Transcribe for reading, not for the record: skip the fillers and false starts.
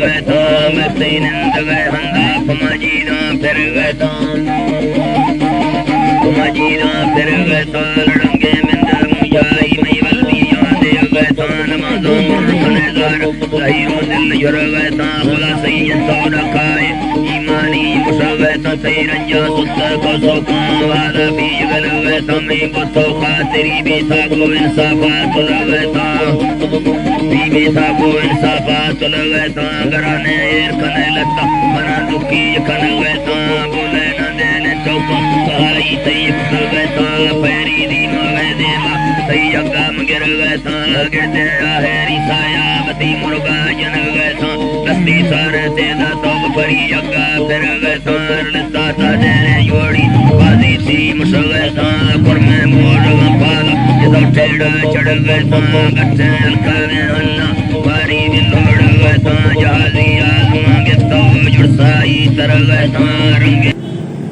गए था मस्ती नंद गए हंदा पमाजीना फिर गए था पमाजीना फिर गए था लड़ंगे मिंदर मुजाई मई वल्दी याद गए था नमाजों मुर्खनेदार सहीरों दिल जुर गए था खुला सही तो रखाए ईमानी मुसा गए था सही रंजा सुस्ता को सोखा वादा बीज गल गए था मैं बुतो खातिरी बेसा को इंसाफा तुल गए था बेसा को इंसाफा तुल गए था घराने एर कने लता मना दुखी कन गए था बोले न देने चौका सहाई सही तुल गए था पैरी दीन गए देवा सही जगह मगर गए था गिरते आहेरी साया बती मुर्गा जन गए था दस्ती सारे तेदा तो परी जगह फिर गए था लता था देने योड़ी बाजी सी मुस गए था पर मैं मोर पाला ये तो टेढ़ा चढ़ गए था गट्टे हल्का में अन्ना बारी भी लोड़ गए था जहाजी आलुआ के तो जुड़साई तर गए था रंगे